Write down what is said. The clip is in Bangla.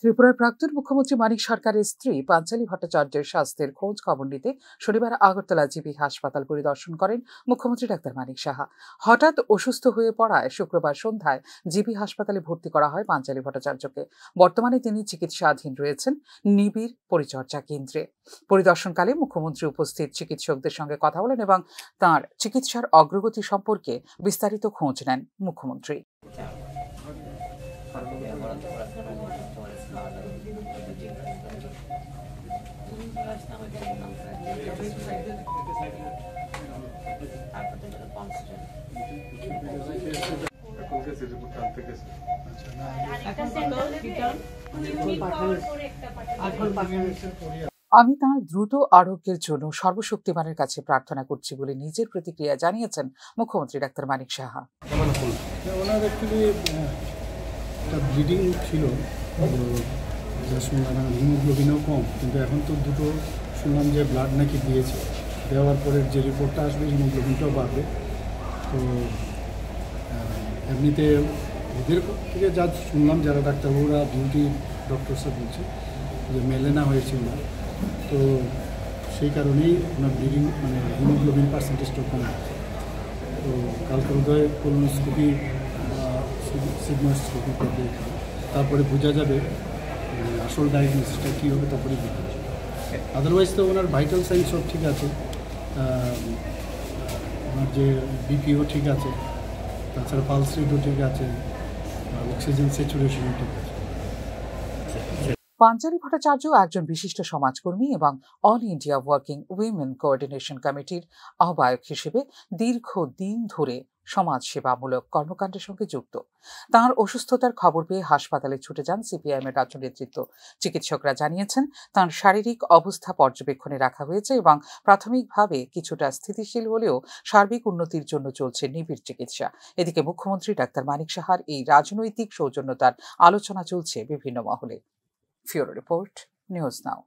ত্রিপুরার প্রাক্তন মুখ্যমন্ত্রী মানিক সরকারের স্ত্রী পাঞ্চালী ভট্টাচার্যের স্বাস্থ্যের খোঁজ খবর নিতে শনিবার আগরতলা জিবি হাসপাতাল পরিদর্শন করেন মুখ্যমন্ত্রী ডাক্তার মানিক সাহা। হঠাৎ অসুস্থ হয়ে পড়ায় শুক্রবার সন্ধ্যায় জিবি হাসপাতালে ভর্তি করা হয় পাঞ্চালী ভট্টাচার্যকে। বর্তমানে তিনি চিকিৎসাধীন রয়েছেন নিবিড় পরিচর্যা কেন্দ্রে। পরিদর্শনকালে মুখ্যমন্ত্রী উপস্থিত চিকিৎসকদের সঙ্গে কথা বলেন এবং তাঁর চিকিৎসার অগ্রগতি সম্পর্কে বিস্তারিত খোঁজ নেন মুখ্যমন্ত্রী। আমি তাঁর দ্রুত আরোগ্যের জন্য সর্বশক্তিমানের কাছে প্রার্থনা করছি বলে নিজের প্রতিক্রিয়া জানিয়েছেন মুখ্যমন্ত্রী ডাক্তার মানিক সাহা। ওনার অ্যাকচুয়ালি একটা ব্লিডিং ছিল, শুনলাম হিমোগ্লোবিনও কম, কিন্তু এখন তো দুটো শুনলাম যে ব্লাড নাকি দিয়েছে, দেওয়ার পরে যে রিপোর্টটা আসবে হিমোগ্লোবিনটাও বাড়বে। তো এমনিতে ওদের থেকে যা শুনলাম, যারা ডাক্তারবাবুরা ডিউটি ডক্টরসরা বলছে যে মেলেনা হয়েছে ওনার, তো সেই কারণেই ওনার ব্লিডিং মানে হিমোগ্লোবিন পার্সেন্টেজটা কম। তো কালকে উদয় কোলোনোস্কোপি সিগমাস্কোপি করবে, তারপরে বোঝা যাবে আসল ডায়াগনোসিসটা কী হবে, তারপরে বোঝা যাবে। আদারওয়াইজ তো ওনার ভাইটাল সাইন সব ঠিক আছে, ওনার যে বিপিও ঠিক আছে, তাছাড়া পালস রেটও ঠিক আছে, অক্সিজেন স্যাচুরেশনও ঠিক আছে। পাঞ্চালী ভট্টাচার্য একজন বিশিষ্ট সমাজকর্মী এবং all India working women coordination কমিটির আহ্বায়ক হিসেবে দীর্ঘদিন ধরে সমাজসেবামূলক কর্মকাণ্ডের সঙ্গে যুক্ত। তাঁর অসুস্থতার খবর পেয়ে হাসপাতালে ছুটে যান সিপিআইএমের রাজ্য নেতৃত্ব। চিকিৎসকরা জানিয়েছেন তাঁর শারীরিক অবস্থা পর্যবেক্ষণে রাখা হয়েছে এবং প্রাথমিকভাবে কিছুটা স্থিতিশীল হলেও সার্বিক উন্নতির জন্য চলছে নিবিড় চিকিৎসা। এদিকে মুখ্যমন্ত্রী ডাক্তার মানিক সাহার এই রাজনৈতিক সৌজন্যতার আলোচনা চলছে বিভিন্ন মহলে। Bureau Report, News Now.